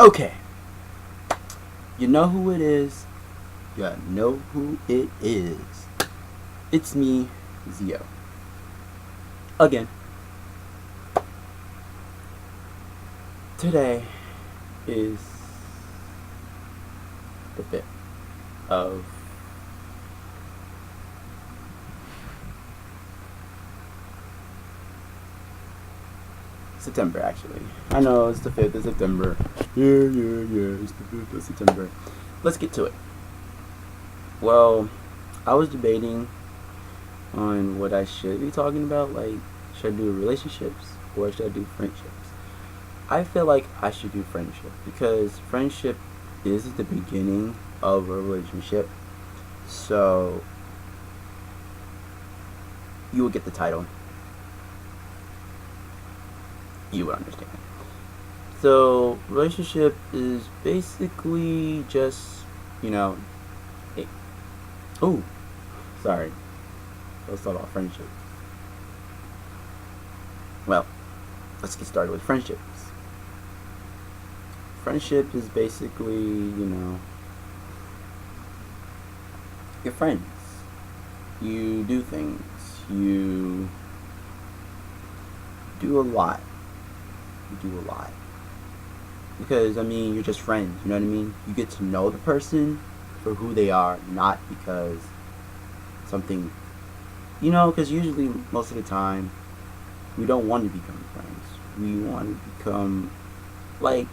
Okay, you know who it is. You know who it is. It's me, Zio. Again. Today is the 5th of September, actually. I know it's the 5th of September. Yeah, it's the 5th of September. Let's get to it. Well, I was debating on what I should be talking about. Like, should I do relationships or should I do friendships? I feel like I should do friendship because friendship is the beginning of a relationship. So, you will get the title. You would understand. So, relationship is basically just, you know, oh, sorry. Let's talk about friendship. Well, let's get started with friendships. Friendship is basically, your friends. You do things. You do a lot. Because, you're just friends, you know what I mean? You get to know the person for who they are, not because something, because usually, most of the time, we don't want to become friends. We want to become, like,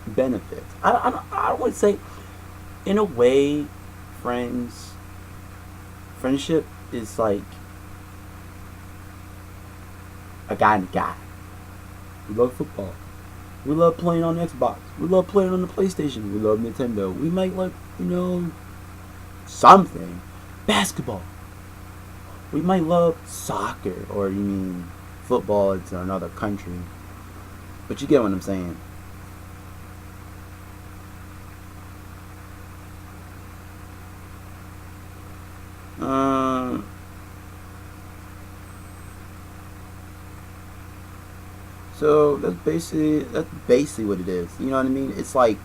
benefits. I don't want to say, in a way, friendship is like a guy and a guy. We love football. We love playing on Xbox. We love playing on the PlayStation. We love Nintendo. We might like, something. Basketball. We might love soccer. Or you mean football, it's another country. But you get what I'm saying. So that's basically what it is. You know what I mean? It's like,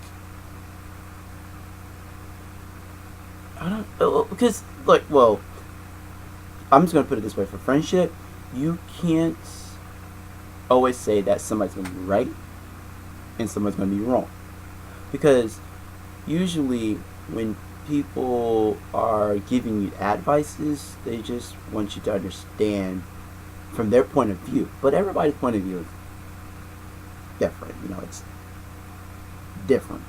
I don't, because like, well, I'm just gonna put it this way: for friendship, you can't always say that somebody's gonna be right and somebody's gonna be wrong, because usually when people are giving you advices, they just want you to understand from their point of view. But everybody's point of view is different. It's different.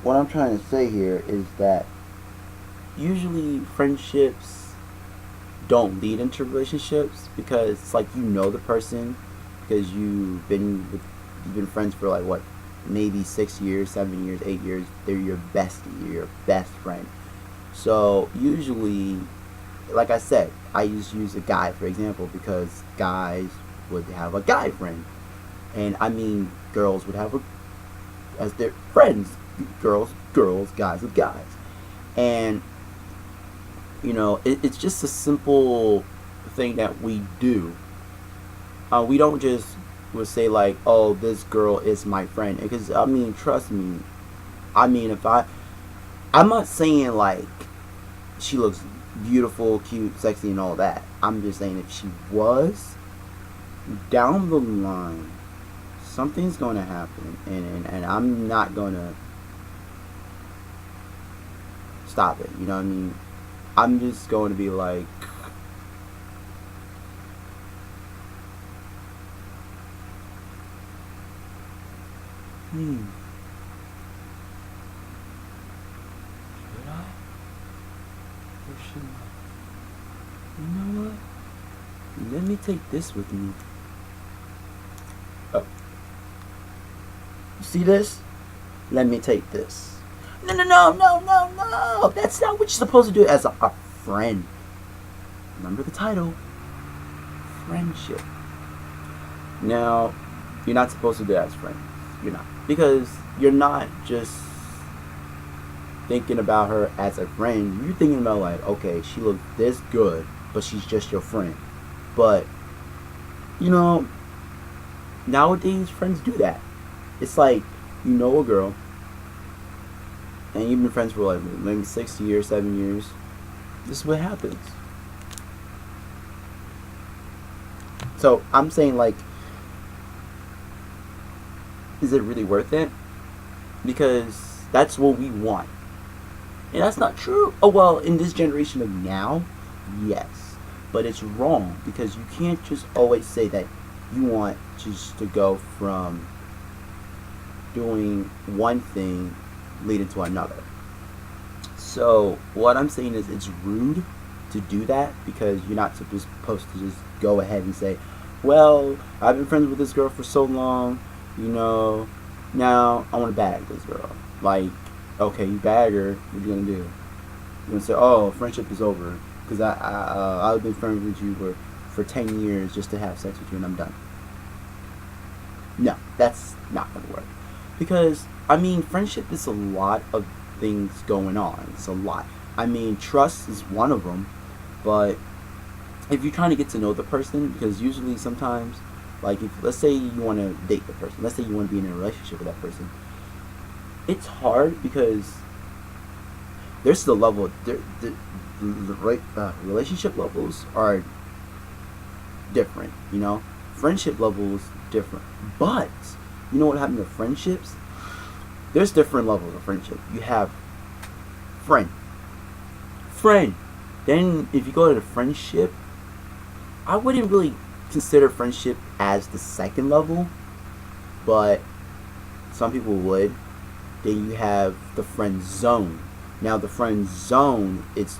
What I'm trying to say here is that usually friendships don't lead into relationships because it's like the person because you've been friends for like what, maybe 6 years, 7 years, 8 years. They're your bestie, your best friend. So usually, like I said, I just use a guy for example because guys would have a guy friend, and girls would have as their friends, girls, guys with guys, and it's just a simple thing that we do. We don't just would say like, oh, this girl is my friend, because trust me, if I'm not saying like she looks beautiful, cute, sexy, and all that. I'm just saying if she was, down the line, something's going to happen, and I'm not going to stop it. You know what I mean? I'm just going to be like, should I? Or should I? You know what? Let me take this with me. Oh. You see this? Let me take this. No. That's not what you're supposed to do as a friend. Remember the title. Friendship. Now, you're not supposed to do that as friends. You're not. Because you're not just thinking about her as a friend. You're thinking about like, okay, she looks this good, but she's just your friend. But, nowadays friends do that. It's like you know a girl, and you've been friends for like maybe 6 years, 7 years. This is what happens. So I'm saying like, is it really worth it? Because that's what we want. And that's not true. Oh, well, in this generation of now, yes. But it's wrong because you can't just always say that you want just to go from doing one thing leading to another. So, what I'm saying is it's rude to do that because you're not supposed to just go ahead and say, well, I've been friends with this girl for so long, you know, now I want to bag this girl. Like, okay, you bag her, what you gonna do? You're gonna say, oh, friendship is over because I've been friends with you for 10 years just to have sex with you and I'm done. No, that's not gonna work. Because, I mean, friendship is a lot of things going on. It's a lot. I mean, trust is one of them, but if you're trying to get to know the person, because usually sometimes, like, if let's say you want to date the person, let's say you want to be in a relationship with that person, it's hard because there's the level, relationship levels are different, you know, friendship levels different, but you know what happened to friendships? There's different levels of friendship. You have friend. Then if you go to the friendship, I wouldn't really consider friendship as the second level, but some people would. Then you have the friend zone. Now the friend zone, it's,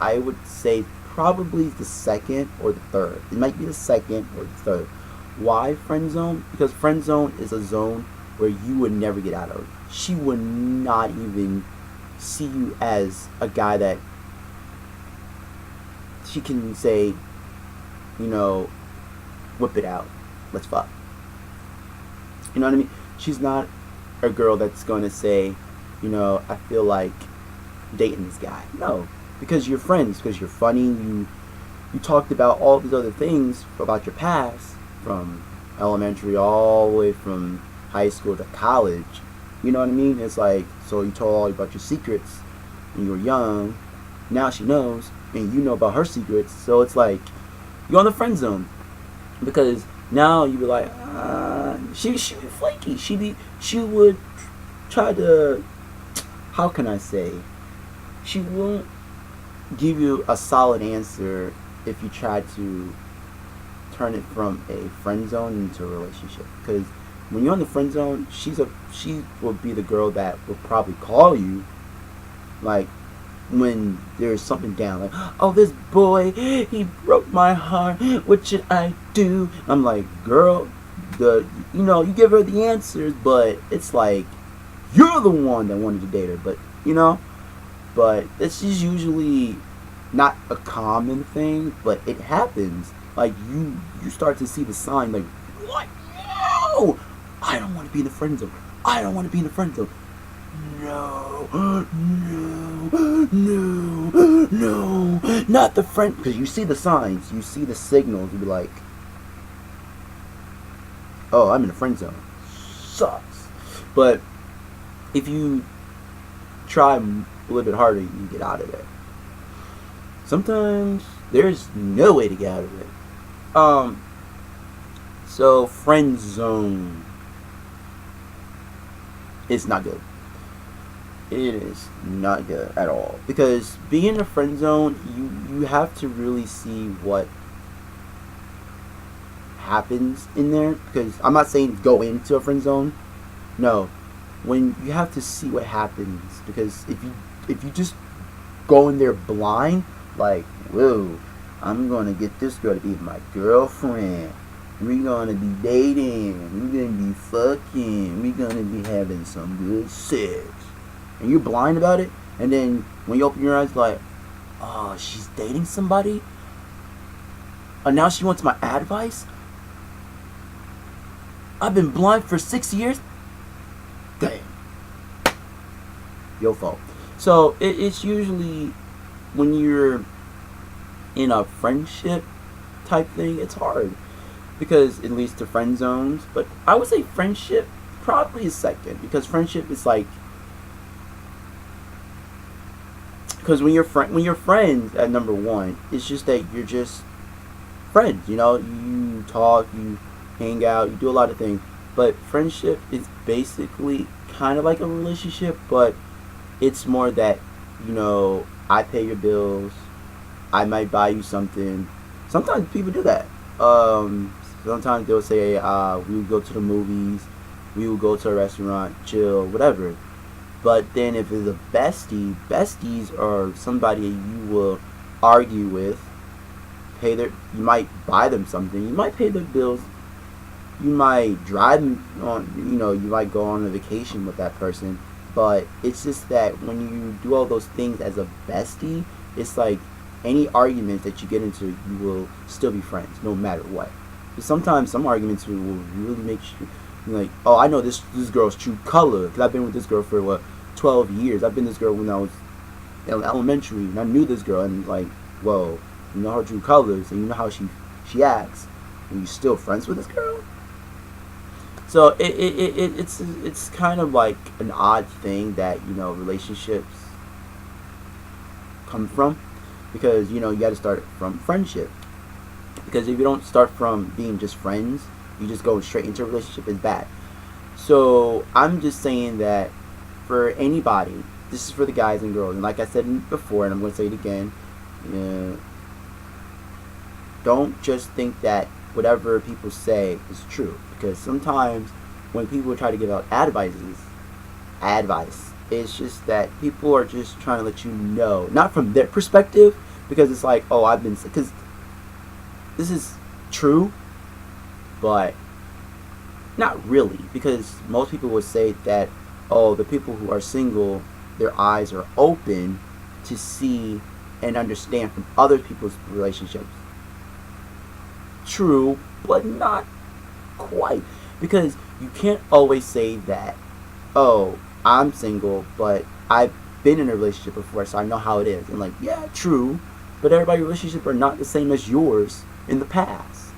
I would say, probably the second or the third. It might be the second or the third. Why friend zone? Because friend zone is a zone where you would never get out of. She would not even see you as a guy that she can say, you know, whip it out, let's fuck. You know what I mean? She's not a girl that's going to say, you know, I feel like dating this guy. No, because you're friends, because you're funny. You talked about all these other things about your past, from elementary all the way from high school to college. You know what I mean? It's like, so you told all about your secrets when you were young. Now she knows, and you know about her secrets. So it's like you're on the friend zone because now you be like, she be flaky. She would try to, how can I say? She won't give you a solid answer if you try to turn it from a friend zone into a relationship. Because when you're in the friend zone, she will be the girl that will probably call you, like, when there's something down, like, oh, this boy, he broke my heart, what should I do? I'm like, girl, you give her the answers, but it's like you're the one that wanted to date her, but this is usually not a common thing, but it happens. Like, you start to see the sign, like, what? No, I don't want to be in the friend zone. I don't want to be in the friend zone. No, not the friend. Because you see the signs, you see the signals. You be like, oh, I'm in the friend zone. Sucks. But if you try a little bit harder, you get out of it. Sometimes there's no way to get out of it. So friend zone is not good. It is not good at all, because being in a friend zone, you have to really see what happens in there. Because I'm not saying go into a friend zone. No, when you have to see what happens, because if you just go in there blind, like, whoa, I'm gonna get this girl to be my girlfriend. We're gonna be dating. We're gonna be fucking. We're gonna be having some good sex. And you're blind about it, and then when you open your eyes, like, oh, she's dating somebody, and now she wants my advice. I've been blind for 6 years. Damn, your fault. So it's usually when you're in a friendship type thing, it's hard. because it leads to friend zones. But I would say friendship probably is second, because friendship is like, because when you're friends at number one, it's just that you're just friends. You know, you talk, you hang out, you do a lot of things. But friendship is basically kind of like a relationship, but it's more that, you know, I pay your bills, I might buy you something. Sometimes people do that. Sometimes they'll say, we will go to the movies, we will go to a restaurant, chill, whatever. But then if it's a bestie, besties are somebody you will argue with, you might buy them something, you might pay their bills, you might drive them on, you know, you might go on a vacation with that person. But it's just that when you do all those things as a bestie, it's like any argument that you get into, you will still be friends no matter what. But sometimes some arguments will really make you like, oh, I know this girl's true color, because I've been with this girl for 12 years. I've been with this girl when I was in elementary, and I knew this girl, and like, whoa, you know her true colors, and you know how she acts, and you still friends with this girl. So it's kind of like an odd thing that, you know, relationships come from, because, you know, you got to start from friendship, because if you don't start from being just friends, you just go straight into a relationship, is bad. So I'm just saying that for anybody, this is for the guys and girls, and like I said before, and I'm going to say it again, don't just think that whatever people say is true, because sometimes when people try to give out advice, it's just that people are just trying to let you know, not from their perspective, because it's like, oh, because this is true, but not really, because most people would say that, oh, the people who are single, their eyes are open to see and understand from other people's relationships. True, but not quite, because you can't always say that, oh, I'm single, but I've been in a relationship before, so I know how it is. And like, yeah, true, but everybody's relationships are not the same as yours in the past.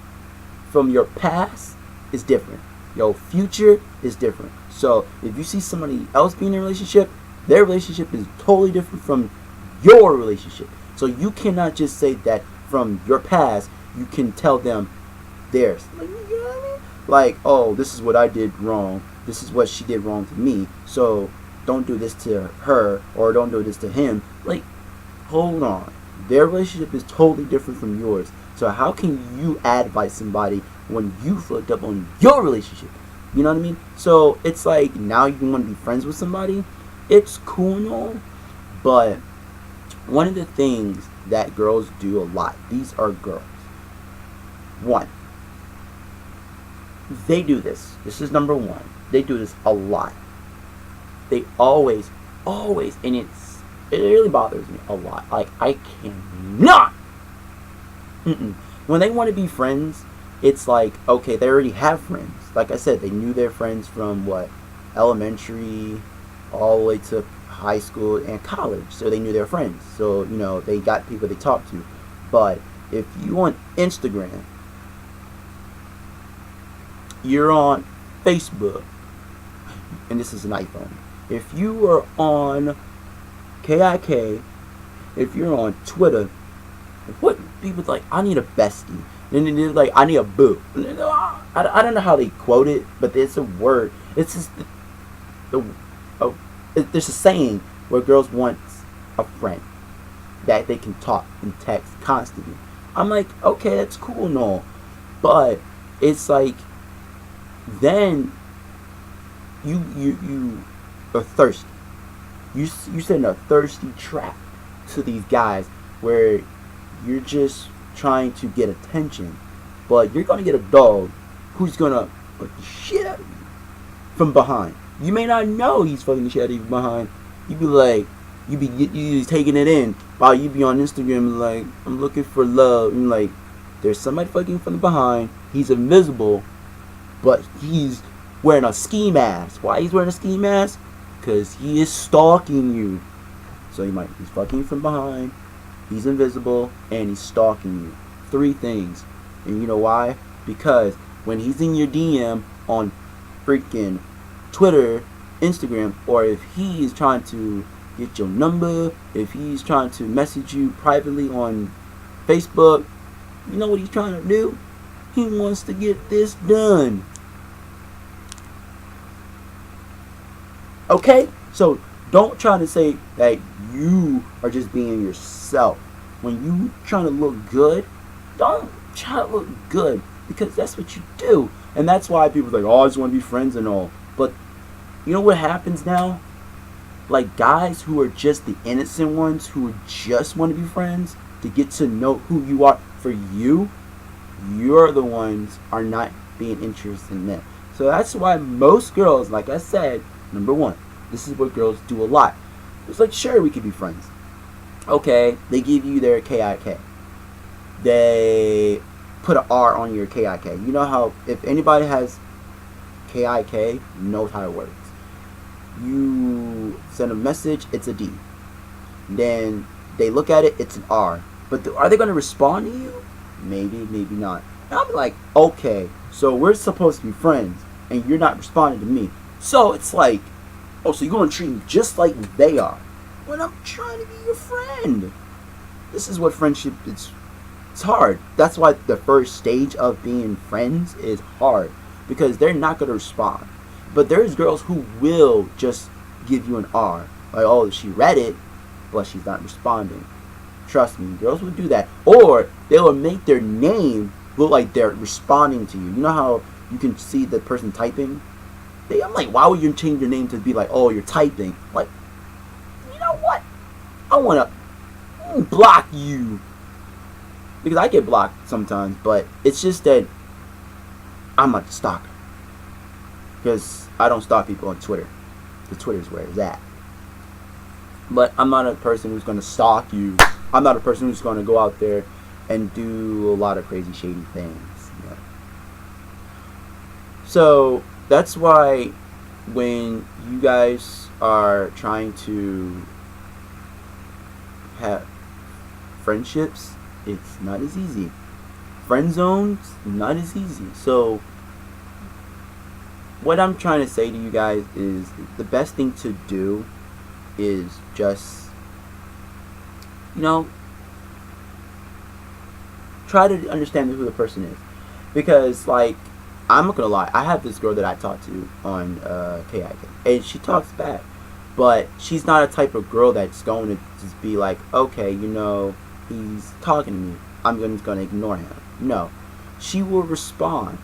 From your past is different. Your future is different. So if you see somebody else being in a relationship, their relationship is totally different from your relationship. So you cannot just say that from your past you can tell them theirs. Like, you know what I mean? Like, oh, this is what I did wrong. This is what she did wrong to me. So don't do this to her, or don't do this to him. Like, hold on. Their relationship is totally different from yours. So how can you advise somebody when you fucked up on your relationship? You know what I mean? So it's like, now you want to be friends with somebody. It's cool and all, but one of the things that girls do a lot, these are girls. One, they do this. This is number one. They do this a lot. They always, and it really bothers me a lot. Like, I cannot. When they want to be friends, it's like, okay, they already have friends. Like I said, they knew their friends from elementary, all the way to high school and college. So they knew their friends. So, you know, they got people they talk to. But if you on Instagram, you're on Facebook, and this is an iPhone. If you are on KIK, if you're on Twitter, what people's like, I need a bestie. And then they're like, I need a boo. I don't know how they quote it, but it's a word. It's just there's a saying where girls want a friend that they can talk and text constantly. I'm like, okay, that's cool and all, but it's like, then you are thirsty. You send a thirsty trap to these guys where you're just trying to get attention, but you're gonna get a dog who's gonna fuck the shit out of you from behind. You may not know he's fucking the shit out of you behind. You be like, you be taking it in while you be on Instagram like, I'm looking for love, and like, there's somebody fucking from behind. He's invisible, but he's wearing a ski mask. Why he's wearing a ski mask? Because he is stalking you. So he's fucking from behind, he's invisible, and he's stalking you. 3 things. And you know why? Because when he's in your DM on freaking Twitter, Instagram, or if he is trying to get your number, if he's trying to message you privately on Facebook, you know what he's trying to do? He wants to get this done. Okay? So don't try to say that you are just being yourself. When you trying to look good, don't try to look good, because that's what you do. And that's why people are like, oh, I just want to be friends and all. But you know what happens now? Like, guys who are just the innocent ones, who just want to be friends, to get to know who you are, for you, you're the ones are not being interested in them. So that's why most girls, like I said, number one, this is what girls do a lot. It's like, sure, we could be friends. Okay, they give you their KIK. They put an R on your KIK. You know how, if anybody has KIK, knows how it works. You send a message, it's a D. Then they look at it, it's an R. But are they going to respond to you? Maybe, maybe not. And I'll be like, okay, so we're supposed to be friends, and you're not responding to me. So it's like, oh, so you're going to treat me just like they are, when I'm trying to be your friend. This is what friendship is. It's hard. That's why the first stage of being friends is hard, because they're not going to respond. But there's girls who will just give you an R. Like, oh, she read it, but she's not responding. Trust me, girls will do that. Or they will make their name look like they're responding to you. You know how you can see the person typing? I'm like, why would you change your name to be like, oh, you're typing? Like, you know what? I want to block you. Because I get blocked sometimes, but it's just that I'm not a stalker. Because I don't stalk people on Twitter. Because Twitter's where it's at. But I'm not a person who's going to stalk you. I'm not a person who's going to go out there and do a lot of crazy, shady things. You know? So that's why when you guys are trying to have friendships, it's not as easy. Friend zones, not as easy. So what I'm trying to say to you guys is the best thing to do is just, you know, try to understand who the person is. Because, like, I'm not gonna lie, I have this girl that I talk to on KIK, and she talks back, but she's not a type of girl that's going to just be like, okay, you know, he's talking to me, I'm just gonna ignore him. No, she will respond,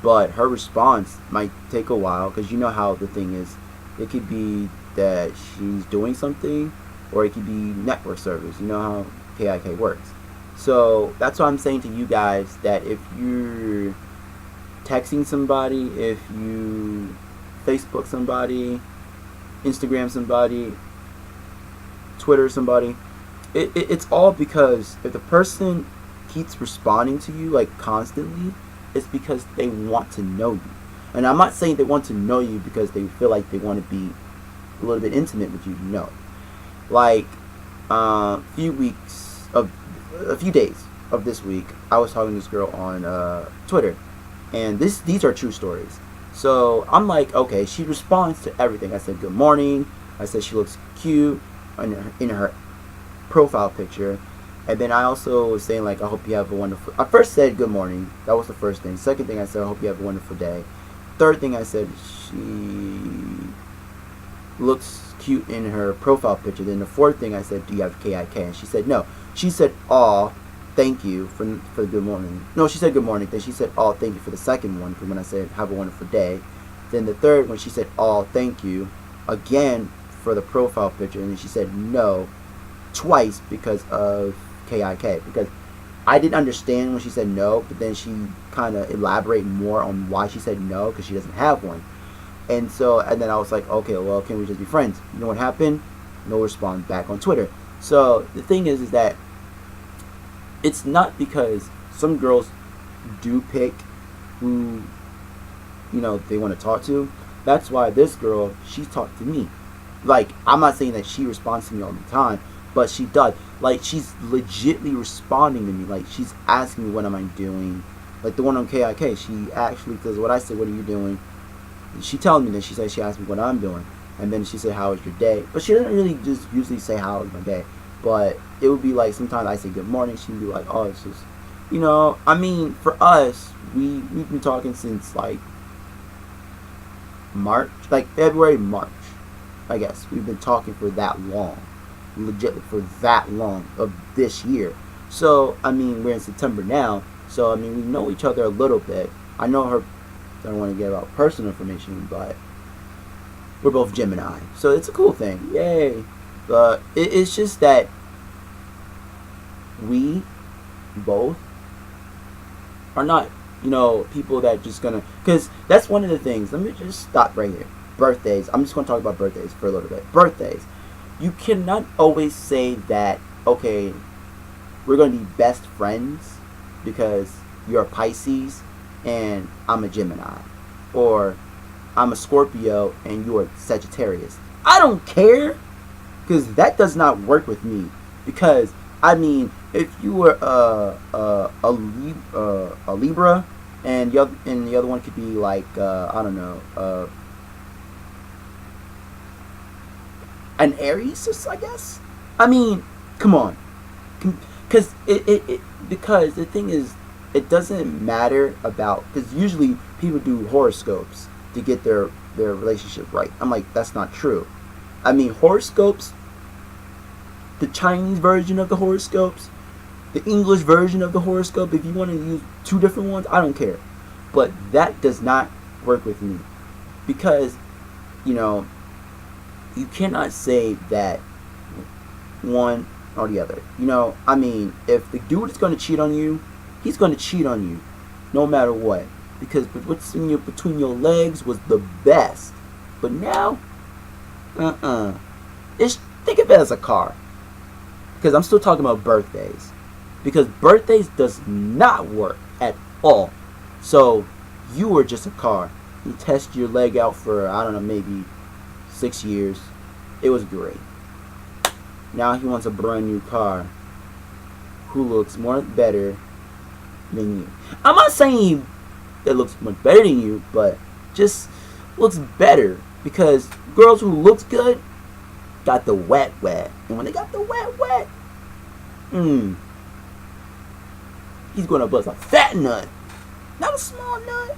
but her response might take a while, because you know how the thing is. It could be that she's doing something, or it could be network service. You know how KIK works. So that's why I'm saying to you guys that if you're texting somebody, if you Facebook somebody, Instagram somebody, Twitter somebody, it's all because if the person keeps responding to you like constantly, it's because they want to know you. And I'm not saying they want to know you because they feel like they want to be a little bit intimate with you. No. Like, a few days of this week, I was talking to this girl on Twitter. And these are true stories. So I'm like, okay, she responds to everything. I said good morning. I said she looks cute in her profile picture. And then I also was saying, like, I hope you have a wonderful... I first said good morning. That was the first thing. Second thing I said, I hope you have a wonderful day. Third thing I said, she looks cute in her profile picture. Then the fourth thing I said, do you have KIK? And she said no. She said, aw, thank you for the good morning. No, she said good morning. Then she said, aw, thank you for the second one, for when I said have a wonderful day. Then the third one, she said, aw, thank you again for the profile picture. And then she said no twice because of KIK. Because I didn't understand when she said no, but then she kind of elaborated more on why she said no, because she doesn't have one. And then I was like, okay, well, can we just be friends? You know what happened? No response back on Twitter. So the thing is that it's not because some girls do pick who, you know, they want to talk to. That's why this girl, she talked to me. Like, I'm not saying that she responds to me all the time, but she does. Like, she's legitly responding to me. Like, she's asking me what am I doing. Like the one on KIK, she actually, because what I said, what are you doing? She tells me that she said she asked me what I'm doing, and then she said, how was your day? But she doesn't really just usually say how was my day. But it would be like sometimes I say good morning, she'd be like, oh, it's just, I mean, for us, we've been talking since like March, like February, March, I guess. We've been talking for that long, legit for that long of this year. So I mean, we're in September now. So I mean, we know each other a little bit. I know her. I don't want to give out personal information, but we're both Gemini, so it's a cool thing. Yay! But it's just that we both are not, people that just gonna. Because that's one of the things. Let me just stop right here. Birthdays. I'm just gonna talk about birthdays for a little bit. Birthdays. You cannot always say that. Okay, we're gonna be best friends because you're a Pisces and I'm a Gemini, or I'm a Scorpio and you're a Sagittarius. I don't care, because that does not work with me. Because I mean, if you were a Libra, and the other one could be like I don't know, an Aries, I guess. I mean, come on, because because the thing is, it doesn't matter about, because usually people do horoscopes to get their relationship right. I'm like, that's not true. I mean, horoscopes, the Chinese version of the horoscopes, the English version of the horoscope, if you want to use two different ones, I don't care. But that does not work with me. Because, you cannot say that one or the other. I mean, if the dude is going to cheat on you, he's going to cheat on you no matter what. Because what's in between your legs was the best. But now, think of it as a car. Because I'm still talking about birthdays. Because birthdays does not work at all. So, you were just a car. You test your leg out for, I don't know, maybe 6 years. It was great. Now he wants a brand new car who looks better than you. I'm not saying it looks much better than you, but just looks better. Because girls who looks good got the wet. And when they got the wet, he's gonna bust a fat nut. Not a small nut,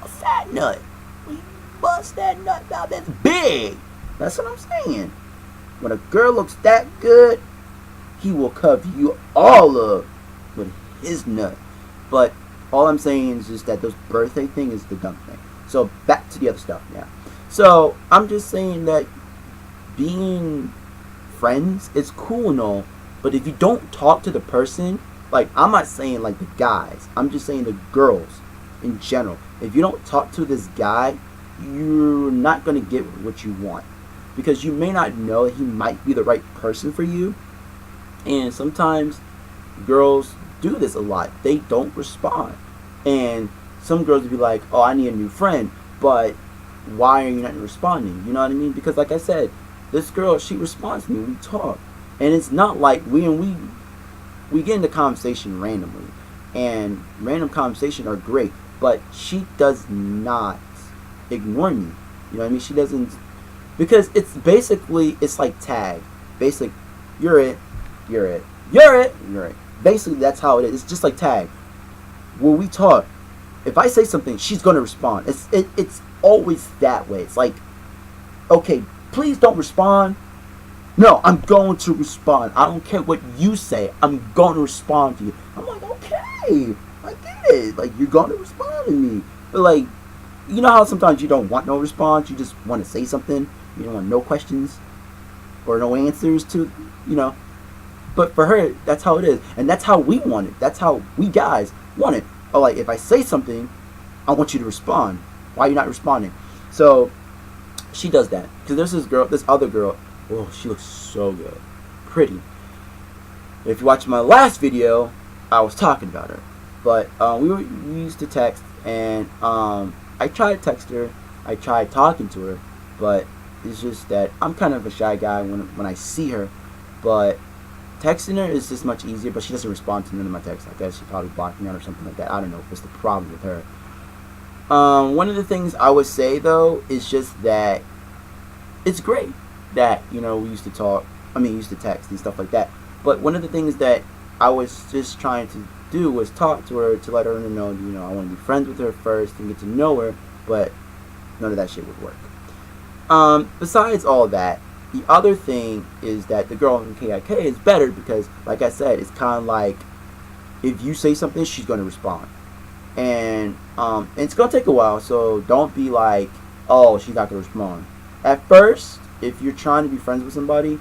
a fat nut. When you bust that nut out, that's big. That's what I'm saying. When a girl looks that good, he will cover you all up with his nut. But all I'm saying is just that those birthday thing is the dumb thing. So back to the other stuff now. So I'm just saying that being friends is cool and all, but if you don't talk to the person, like, I'm not saying like the guys, I'm just saying the girls in general. If you don't talk to this guy, you're not going to get what you want. Because you may not know he might be the right person for you. And sometimes girls do this a lot. They don't respond. And some girls will be like, oh, I need a new friend. But why are you not responding? You know what I mean? Because like I said, this girl, she responds to me. We talk. And it's not like we get into conversation randomly. And random conversations are great. But she does not ignore me. You know what I mean? She doesn't. Because it's basically, it's like tag. Basically, you're it. Basically, that's how it is. It's just like tag. When we talk, if I say something, she's going to respond. It's always that way. It's like, okay, please don't respond. No, I'm going to respond. I don't care what you say. I'm going to respond to you. I'm like, okay, I get it. Like, you're going to respond to me. But like, you know how sometimes you don't want no response? You just want to say something. You don't want no questions or no answers to, But for her, that's how it is. And that's how we want it. That's how we guys want it. Or like, if I say something, I want you to respond. Why are you not responding? So, she does that. Because there's this other girl. Oh, she looks so good. Pretty. If you watch my last video, I was talking about her. But we used to text. And I tried to text her. I tried talking to her. But it's just that I'm kind of a shy guy when I see her. But Texting her is just much easier, but she doesn't respond to none of my texts. I guess she probably blocked me out or something like that. I don't know what's the problem with her. One of the things I would say though is just that it's great that we used to talk. I mean, used to text and stuff like that. But one of the things that I was just trying to do was talk to her to let her know, I want to be friends with her first and get to know her. But none of that shit would work. Besides all that, the other thing is that the girl in KIK is better because, like I said, it's kind of like if you say something, she's going to respond. And it's going to take a while, so don't be like, oh, she's not going to respond. At first, if you're trying to be friends with somebody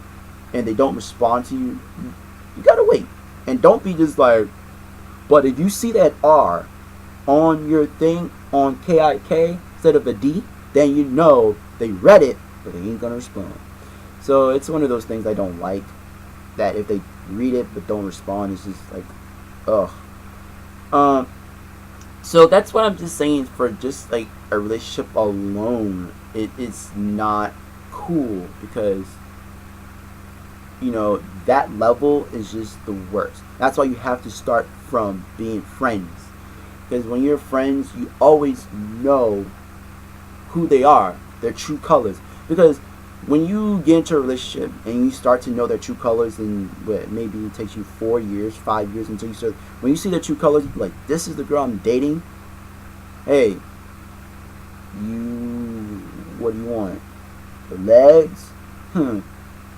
and they don't respond to you, you got to wait. And don't be just like, but if you see that R on your thing on KIK instead of a D, then you know they read it, but they ain't going to respond. So it's one of those things I don't like, that if they read it but don't respond, it's just like, ugh. So that's what I'm just saying, for just like a relationship alone, it's not cool because, that level is just the worst. That's why you have to start from being friends. Because when you're friends, you always know who they are, their true colors. Because when you get into a relationship and you start to know their true colors, and maybe it takes you 4 years, 5 years until you start. When you see their true colors, you're like, this is the girl I'm dating. Hey, what do you want? The legs?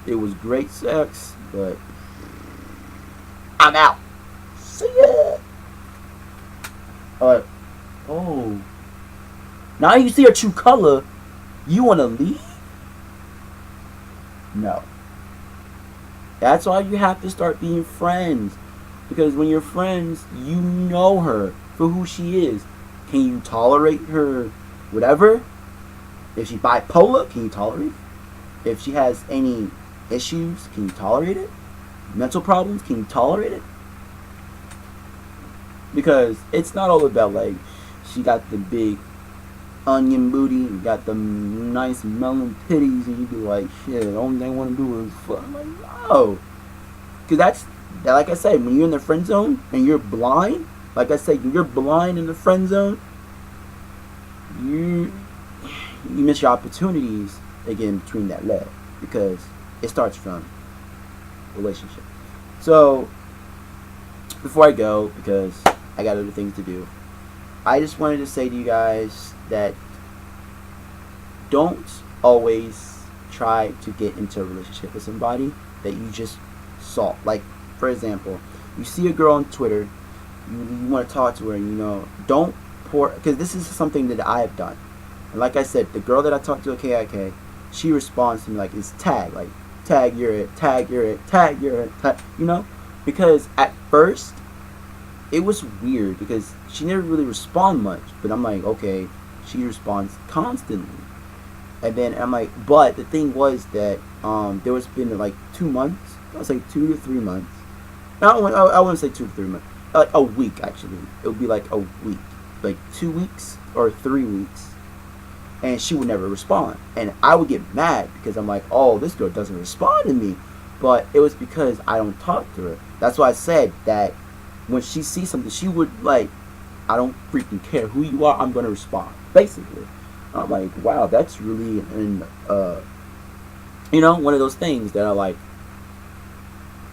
It was great sex, but I'm out. See ya. Oh. Now you see her true color, you want to leave? No. That's why you have to start being friends. Because when you're friends, you know her for who she is. Can you tolerate her whatever? If she's bipolar, can you tolerate it? If she has any issues, can you tolerate it? Mental problems, can you tolerate it? Because it's not all about like she got the big onion booty, got the nice melon titties, and you be like, shit, the only thing I want to do is fuck. I'm like, no. Because that's, like I said, when you're in the friend zone and you're blind, like I said, when you're blind in the friend zone, you miss your opportunities again between that leg, because it starts from relationship. So before I go, because I got other things to do, I just wanted to say to you guys that don't always try to get into a relationship with somebody that you just saw. Like, for example, you see a girl on Twitter, you want to talk to her, and don't pour, because this is something that I have done. And like I said, the girl that I talked to at KIK, she responds to me like it's tag, like tag you're it, tag you're it, tag you're it, tag, because at first it was weird because she never really respond much, but I'm like, okay, she responds constantly. And then I'm like, but the thing was that there was been like 2 months, I was like 2 to 3 months. I wouldn't say 2 to 3 months, like a week actually. It would be like a week, like 2 weeks or 3 weeks, and she would never respond. And I would get mad because I'm like, oh, this girl doesn't respond to me. But it was because I don't talk to her. That's why I said that when she sees something, she would like, I don't freaking care who you are, I'm going to respond, basically. I'm like, wow, that's really one of those things that are like,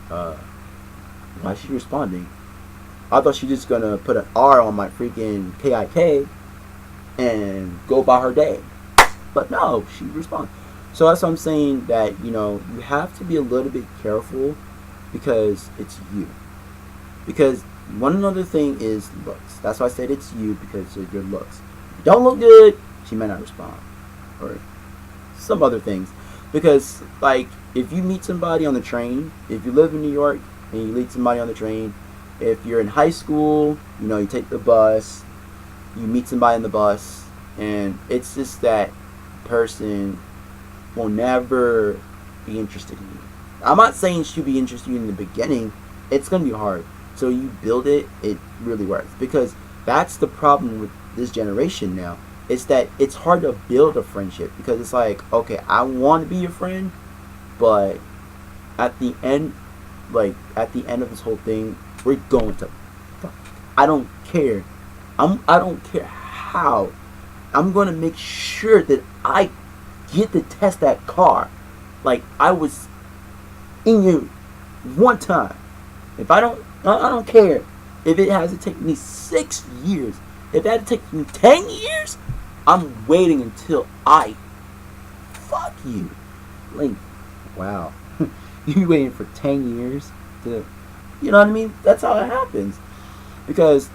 why is she responding? I thought she was just gonna put an R on my freaking KIK and go about her day, but no, she responds. So that's what I'm saying, that you have to be a little bit careful because it's you. Because one other thing is looks. That's why I said it's you, because of your looks. If you don't look good, she may not respond, or some other things. Because like, if you meet somebody on the train, if you live in New York and you meet somebody on the train, if you're in high school, you take the bus, you meet somebody on the bus, and it's just that person will never be interested in you. I'm not saying she'll be interested in you in the beginning. It's going to be hard. So you build it, it really works. Because that's the problem with this generation now. It's that it's hard to build a friendship, because it's like, okay, I want to be your friend, but at the end like at the end of this whole thing, we're going to. I don't care. I don't care how. I'm gonna make sure that I get to test that car. Like I was in you one time. If I don't care if it has to take me 6 years. If it had to take me 10 years, I'm waiting until I fuck you. Like, wow. You waiting for 10 years to, you know what I mean? That's how it happens. Because,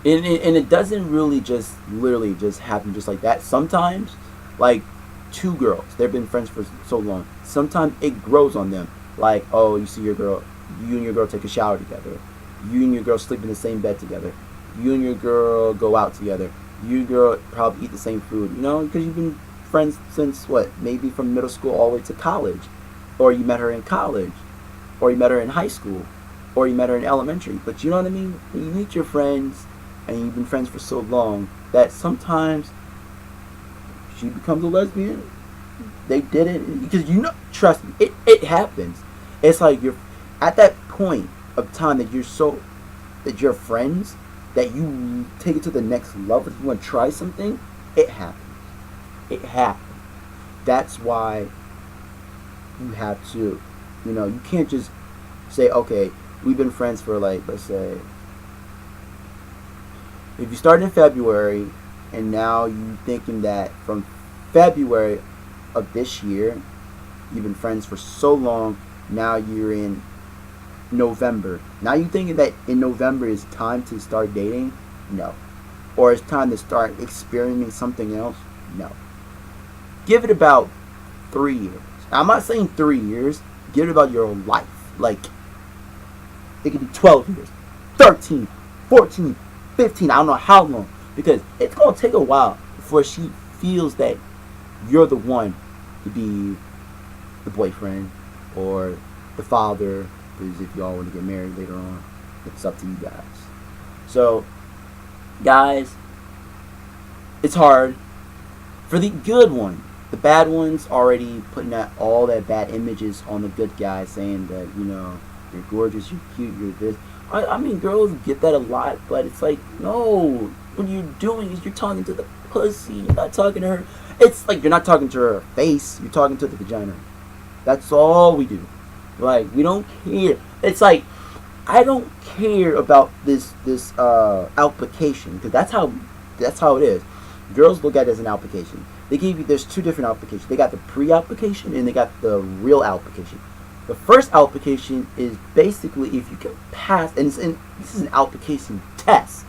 and it doesn't really just literally just happen just like that. Sometimes, like, two girls, they've been friends for so long. Sometimes it grows on them. Like, oh, you see your girl, you and your girl take a shower together. You and your girl sleep in the same bed together. You and your girl go out together. You and your girl probably eat the same food, you know, because you've been friends since what? Maybe from middle school all the way to college. Or you met her in college. Or you met her in high school. Or you met her in elementary. But you know what I mean? When you meet your friends and you've been friends for so long that sometimes she becomes a lesbian. They did it because you know, trust me, it happens. It's like you're at that point of time that you're friends, that you take it to the next level. If you want to try something, it happens. It happens. That's why you have to, you can't just say, okay, we've been friends for like, let's say, if you start in February and now you thinking that from February of this year, you've been friends for so long, now you're in November. Now you thinking that in November is time to start dating? No. Or it's time to start experimenting something else? No. Give it about 3 years. Now, I'm not saying 3 years. Give it about your life. Like, it could be 12 years, 13, 14, 15, I don't know how long. Because it's going to take a while before she feels that you're the one to be the boyfriend or the father. Because if y'all want to get married later on, it's up to you guys. So, guys, it's hard. For the good one, the bad ones already putting all that bad images on the good guys, saying that, you're gorgeous, you're cute, you're this. I mean, girls get that a lot, but it's like, no. What you're doing is you're talking to the pussy. You're not talking to her. It's like you're not talking to her face. You're talking to the vagina. That's all we do. Like, we don't care. It's like, I don't care about this application, because that's how it is. Girls look at it as an application. There's two different applications. They got the pre-application and they got the real application. The first application is basically if you can pass, and this is an application test.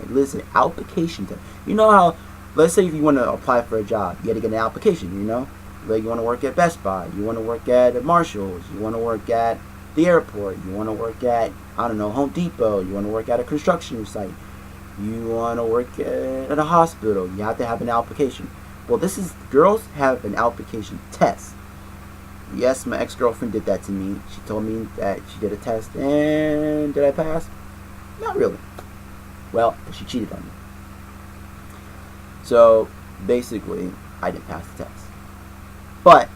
Like, listen, application test. You know how, let's say if you want to apply for a job, you got to get an application, Like, you want to work at Best Buy, you want to work at Marshalls, you want to work at the airport, you want to work at, I don't know, Home Depot, you want to work at a construction site, you want to work at a hospital, you have to have an application. Well, girls have an application test. Yes, my ex-girlfriend did that to me. She told me that she did a test, and did I pass? Not really. Well, she cheated on me. So, basically, I didn't pass the test. But,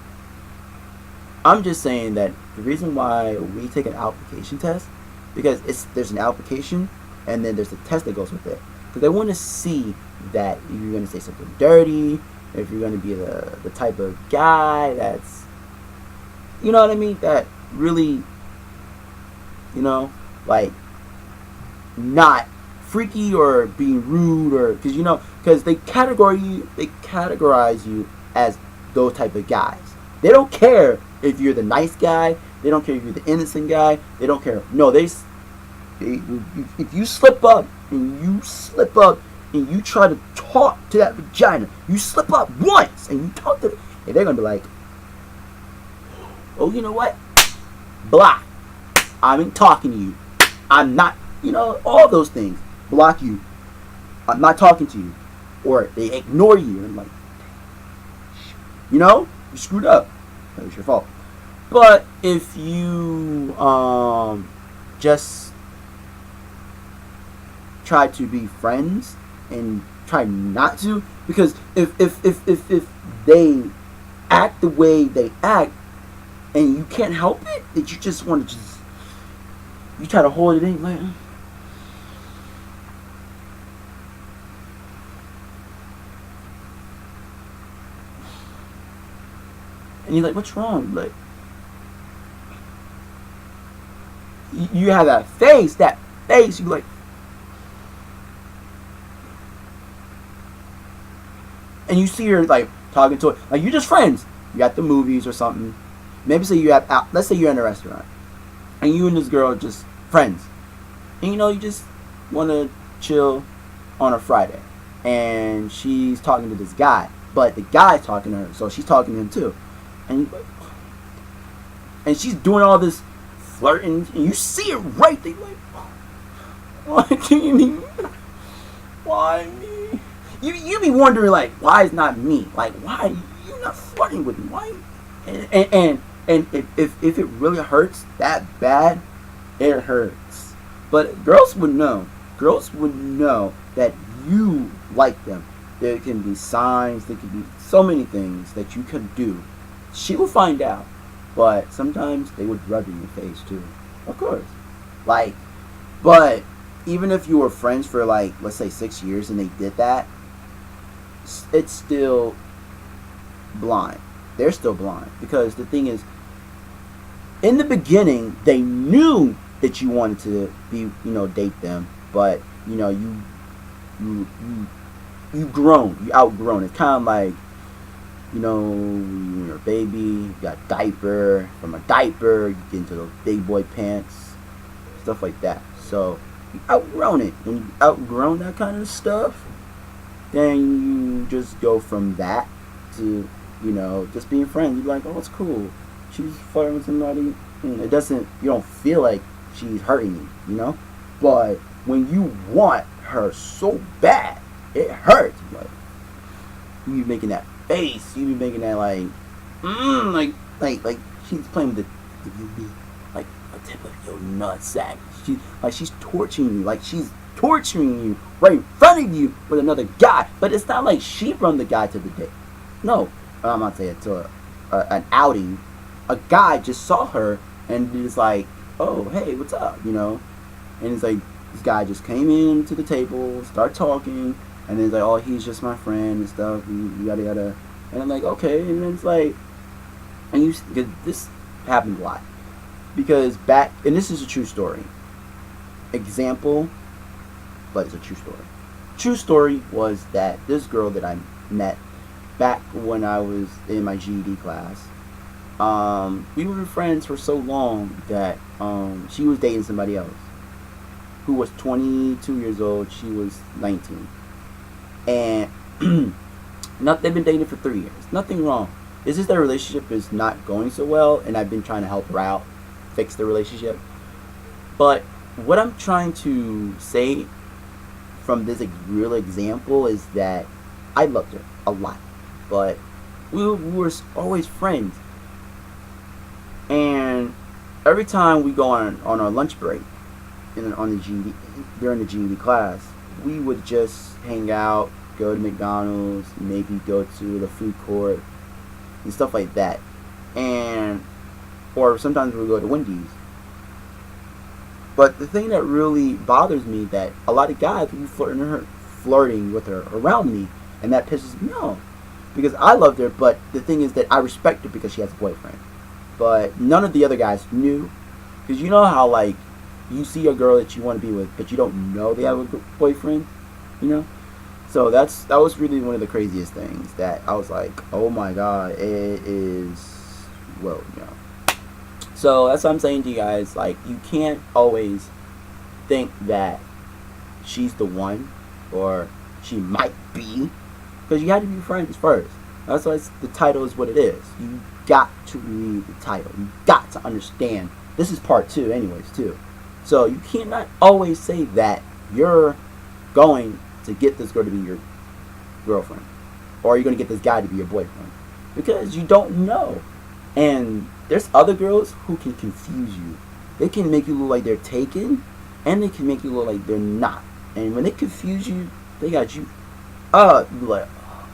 I'm just saying that the reason why we take an application test, because there's an application, and then there's a test that goes with it. Because they want to see that if you're going to say something dirty, if you're going to be the type of guy that's, you know what I mean, that really, like, not freaky or being rude, or because they categorize you as those type of guys. They don't care if you're the nice guy. They don't care if you're the innocent guy. They don't care. No, if you slip up and you try to talk to that vagina, you slip up once and you talk to them, and they're gonna be like, oh, you know what? Block. I ain't talking to you. I'm not, all those things. Block you. I'm not talking to you. Or they ignore you. And I'm like, you screwed up. That was your fault. But if you just try to be friends and try not to, because if they act the way they act, and you can't help it, that you just want to just, you try to hold it in, like, and you're like, what's wrong? Like, you have that face, you like, and you see her like talking to it, like you're just friends. You at the movies or something. Maybe say you have out. Let's say you're in a restaurant, and you and this girl are just friends, and you just want to chill on a Friday, and she's talking to this guy, but the guy's talking to her, so she's talking to him too, and she's doing all this flirting, and you see it right there, like, why can't you? Why me? You be wondering like, why is not me? Like, why you not flirting with me? Why? And if it really hurts that bad, it hurts. But girls would know. Girls would know that you like them. There can be signs. There can be so many things that you can do. She will find out. But sometimes they would rub in your face too. Of course. Like, but even if you were friends for like, let's say 6 years and they did that, it's still blind. They're still blind. Because the thing is, in the beginning, they knew that you wanted to be, date them. But, you grown. You outgrown. It's kind of like, you're a baby, you got a diaper. From a diaper, you get into those big boy pants. Stuff like that. So, you outgrown it. When you outgrown that kind of stuff, then you just go from that to, just being friends. You're like, oh, it's cool. She's flirting with somebody. It doesn't, you don't feel like she's hurting you, But when you want her so bad, it hurts. Like, you be making that face. You be making that like she's playing with like a tip of your nutsack. She's torturing you. Like she's torturing you right in front of you with another guy. But it's not like she brought the guy to the date. No, I'm not saying to an outing. A guy just saw her and is like, oh, hey, what's up? And it's like, this guy just came in to the table, start talking, and then it's like, oh, he's just my friend and stuff, yada yada. And I'm like, okay, and then it's like, and this happened a lot. Because and this is a true story. Example, but it's a true story. True story was that this girl that I met back when I was in my GED class, we were friends for so long that she was dating somebody else who was 22 years old. She was 19. And they've been dating for 3 years. Nothing wrong. It's just their relationship is not going so well, and I've been trying to help her out, fix the relationship. But what I'm trying to say from this real example is that I loved her a lot, but we were always friends. And every time we go on our lunch break on the GED, during the GED class, we would just hang out, go to McDonald's, maybe go to the food court and stuff like that. Or sometimes we would go to Wendy's. But the thing that really bothers me that a lot of guys will be flirting with her around me, and that pisses me off because I loved her. But the thing is that I respect her because she has a boyfriend. But none of the other guys knew, because you know how like you see a girl that you want to be with, but you don't know they have a boyfriend, So that was really one of the craziest things that I was like, oh my god, it is, well, So that's what I'm saying to you guys. Like, you can't always think that she's the one, or she might be, because you have to be friends first. That's why the title is what it is. You got to read the title. You got to understand. This is part 2 anyways, too. So you cannot always say that you're going to get this girl to be your girlfriend, or you're going to get this guy to be your boyfriend, because you don't know. And there's other girls who can confuse you. They can make you look like they're taken, and they can make you look like they're not. And when they confuse you, they got you up. You're like, oh,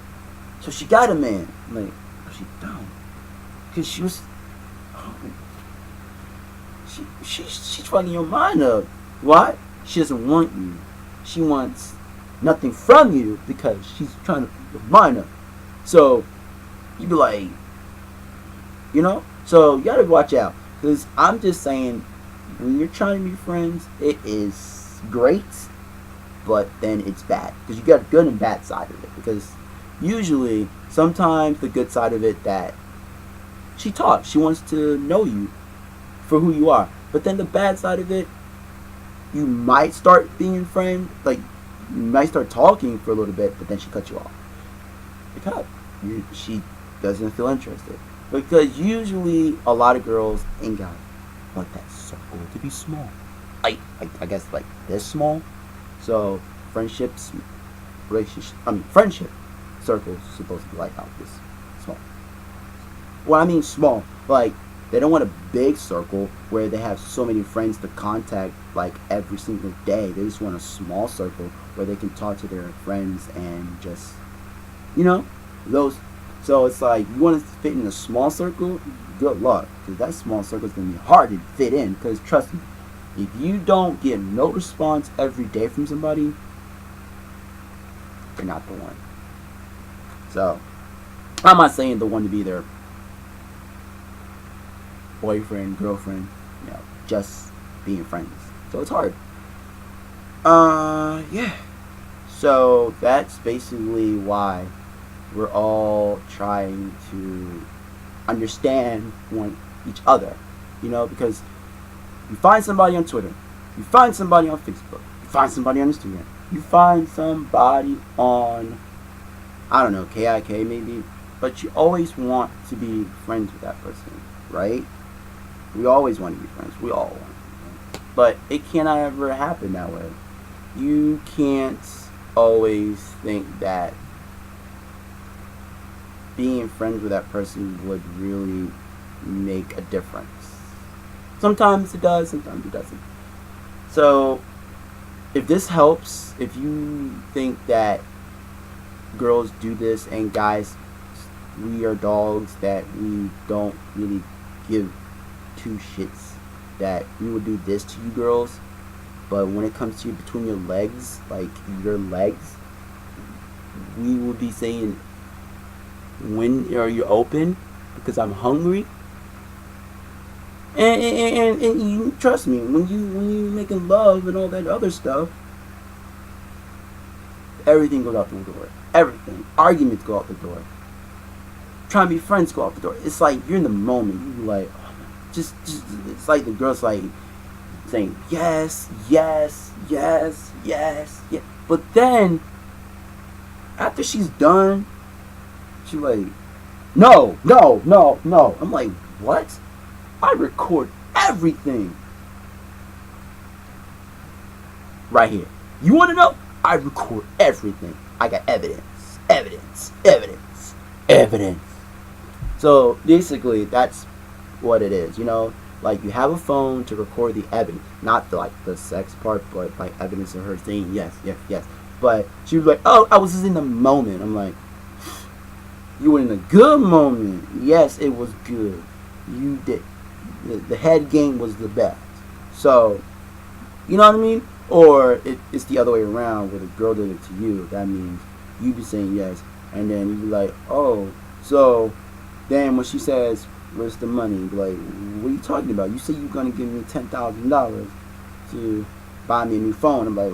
so she got a man. I'm like, oh, she don't. Because she was, She's fucking your mind up. Why? She doesn't want you. She wants nothing from you because she's trying to fuck your mind up. So you be like, you know. So you gotta watch out. Because I'm just saying, when you're trying to be friends, it is great, but then it's bad. Because you got a good and bad side of it. Because usually, sometimes the good side of it that she talks, she wants to know you for who you are. But then the bad side of it, you might start being friends, like you might start talking for a little bit, but then she cuts you off because she doesn't feel interested. Because usually a lot of girls ain't got want that circle to be small. I guess like this small. So friendships, friendship circles supposed to be like out this small. Well, I mean small, like they don't want a big circle where they have so many friends to contact like every single day. They just want a small circle where they can talk to their friends and just, those. So it's like you want to fit in a small circle, good luck, because that small circle is going to be hard to fit in. Because trust me, if you don't get no response every day from somebody, you're not the one. So I'm not saying the one to be their boyfriend, girlfriend, just being friends. So it's hard. Yeah. So that's basically why we're all trying to understand each other. Because you find somebody on Twitter, you find somebody on Facebook, you find somebody on Instagram, you find somebody on, I don't know, KIK maybe, but you always want to be friends with that person, right? We always want to be friends. We all want to be friends. But it cannot ever happen that way. You can't always think that being friends with that person would really make a difference. Sometimes it does, sometimes it doesn't. So, if this helps, if you think that girls do this and guys, we are dogs, that we don't really give two shits, that we would do this to you girls, but when it comes to you between your legs, like your legs, we will be saying, when are you open? Because I'm hungry. And you trust me, when you making love and all that other stuff, everything goes out the door. Everything. Arguments go out the door. Trying to be friends go out the door. It's like you're in the moment. You're like, just it's like the girl's like saying yes, yes, yes, yes, yes. But then after she's done, she's like, no, no, no, no. I'm like, what? I record everything right here. You want to know? I record everything. I got evidence, evidence, evidence, evidence. So basically, that's what it is. Like you have a phone to record the evidence, not the sex part, but like evidence of her saying yes, yes, yes. But she was like, oh, I was just in the moment. I'm like, you were in a good moment. Yes, it was good. You did. The head game was the best. So, you know what I mean? Or it's the other way around, where the girl did it to you. That means you be saying yes, and then you be like, oh, so then when she says, where's the money? You be like, what are you talking about? You said you're going to give me $10,000 to buy me a new phone. I'm like,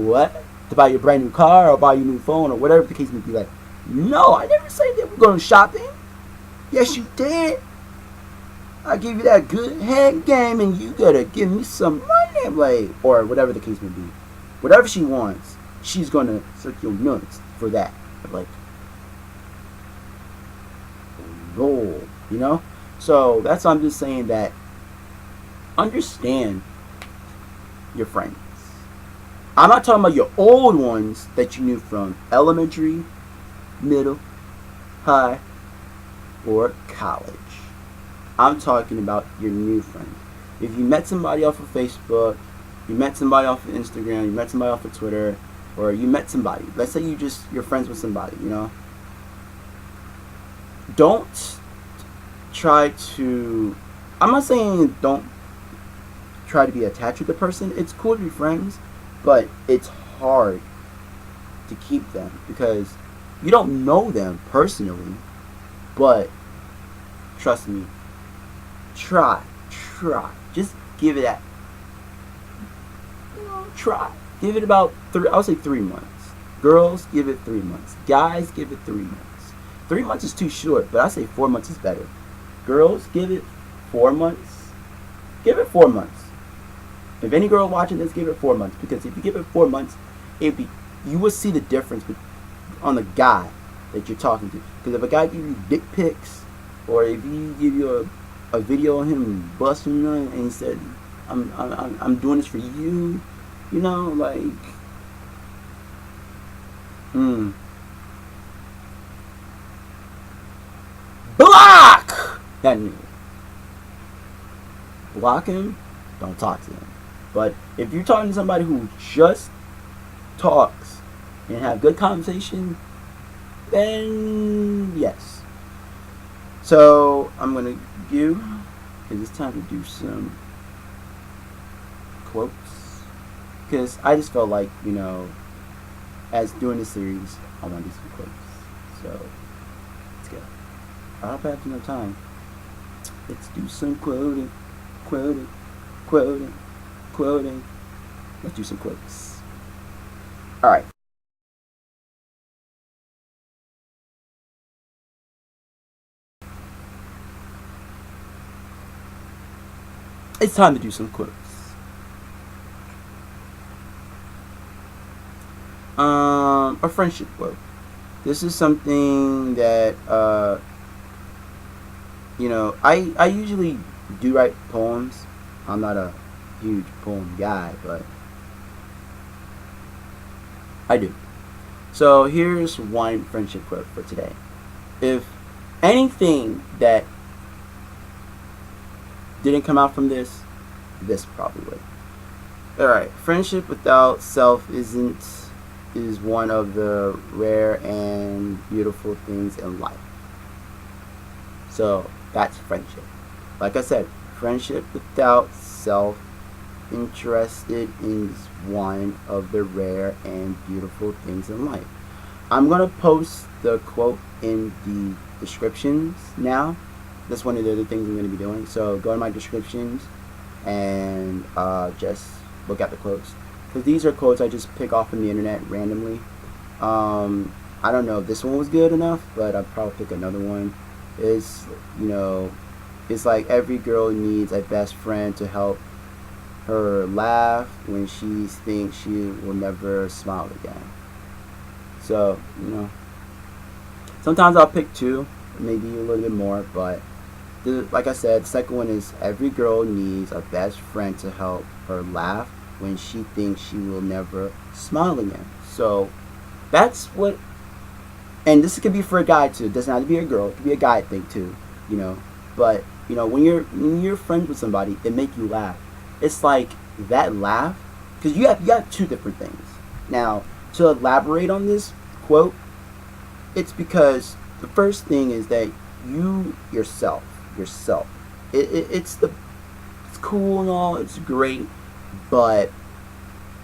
what? To buy you a brand new car or buy you a new phone or whatever the case may be. Like, no, I never said that we're going shopping. Yes, you did. I give you that good head game and you gotta give me some money, like, or whatever the case may be. Whatever she wants, she's gonna suck your nuts for that. Like, roll, So that's why I'm just saying that understand your friends. I'm not talking about your old ones that you knew from elementary, middle, high, or college. I'm talking about your new friends. If you met somebody off of Facebook, you met somebody off of Instagram, you met somebody off of Twitter, or you met somebody. Let's say you're friends with somebody, Don't try to I'm not saying don't try to be attached with the person. It's cool to be friends, but it's hard to keep them because you don't know them personally. But trust me, try, just give it that. Try. Give it about three. I'll say 3 months. Girls, give it 3 months. Guys, give it 3 months. 3 months is too short, but I say 4 months is better. Girls, give it 4 months. Give it 4 months. If any girl watching this, give it 4 months because if you give it 4 months, it be you will see the difference on the guy that you're talking to. Because if a guy gives you dick pics, or if he give you a video of him busting you and he said, I'm doing this for you," you know, like, mm, block that nigga. Block him. Don't talk to him. But if you're talking to somebody who just talks and have good conversation, then yes. So I'm gonna give, because it's time to do some quotes. Because I just felt like, as doing this series, I want to do some quotes. So let's go. I hope I have enough time. Let's do some quoting, quoting, quoting, quoting. Let's do some quotes. All right. It's time to do some quotes. A friendship quote. This is something that I usually do write poems. I'm not a huge poem guy, but I do. So here's one friendship quote for today. If anything that didn't come out from this probably would. Alright, friendship without self is one of the rare and beautiful things in life. So that's friendship. Like I said, friendship without self interested is one of the rare and beautiful things in life. I'm gonna post the quote in the descriptions now. That's one of the other things I'm going to be doing. So go to my descriptions and just look at the quotes. Because these are quotes I just pick off from the internet randomly. I don't know if this one was good enough, but I'll probably pick another one. It's like every girl needs a best friend to help her laugh when she thinks she will never smile again. So, sometimes I'll pick two, maybe a little bit more, but like I said, the second one is every girl needs a best friend to help her laugh when she thinks she will never smile again. So that's what, and this could be for a guy too. It doesn't have to be a girl. It could be a guy thing too. But when you're friends with somebody, it make you laugh. It's like that laugh, because you got two different things. Now, to elaborate on this quote, it's because the first thing is that yourself. It's cool and all. It's great, but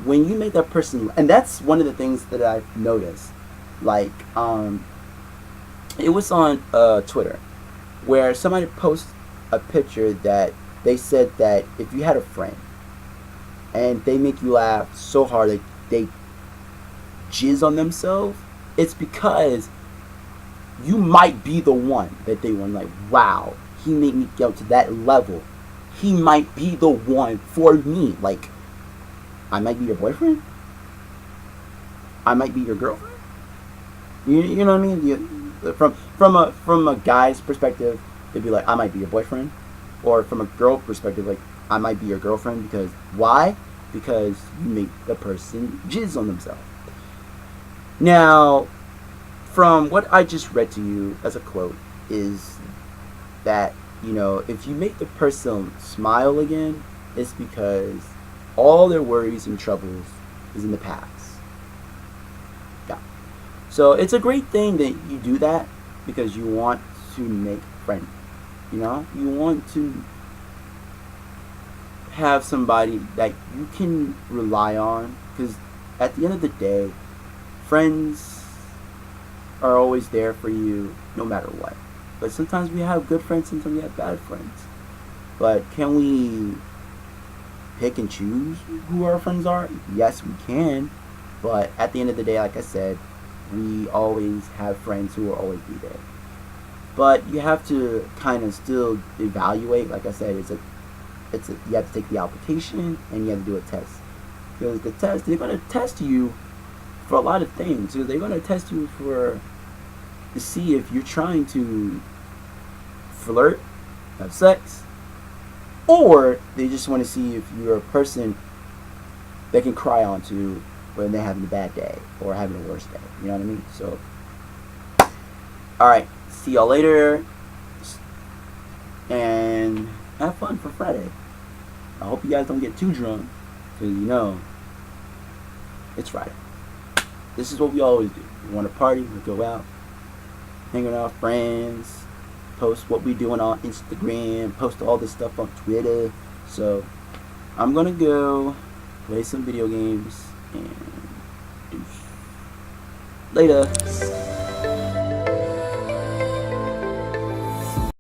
when you make that person, and that's one of the things that I've noticed. Like, it was on Twitter, where somebody posted a picture that they said that if you had a friend and they make you laugh so hard that they jizz on themselves, it's because you might be the one that they want. Like, wow, he made me go to that level. He might be the one for me. Like, I might be your boyfriend. I might be your girlfriend. You know what I mean? From a guy's perspective, it'd be like, I might be your boyfriend. Or from a girl perspective, like, I might be your girlfriend. Because why? Because you make the person jizz on themselves. Now, from what I just read to you as a quote, is that, if you make the person smile again, it's because all their worries and troubles is in the past. Yeah. So it's a great thing that you do that because you want to make friends. You want to have somebody that you can rely on, because at the end of the day, friends are always there for you no matter what. But sometimes we have good friends, sometimes we have bad friends. But can we pick and choose who our friends are? Yes, we can. But at the end of the day, like I said, we always have friends who will always be there. But you have to kind of still evaluate. Like I said, you have to take the application and you have to do a test. Because the test, they're going to test you for a lot of things. So they're going to test you to see if you're trying to flirt, have sex, or they just want to see if you're a person they can cry on to when they're having a bad day or having a worse day. You know what I mean? So, alright, see y'all later, and have fun for Friday. I hope you guys don't get too drunk, because it's Friday. This is what we always do. We want to party, we go out, hang with our friends, post what we doing on Instagram, post all this stuff on Twitter. So I'm gonna go play some video games and deuce. Later.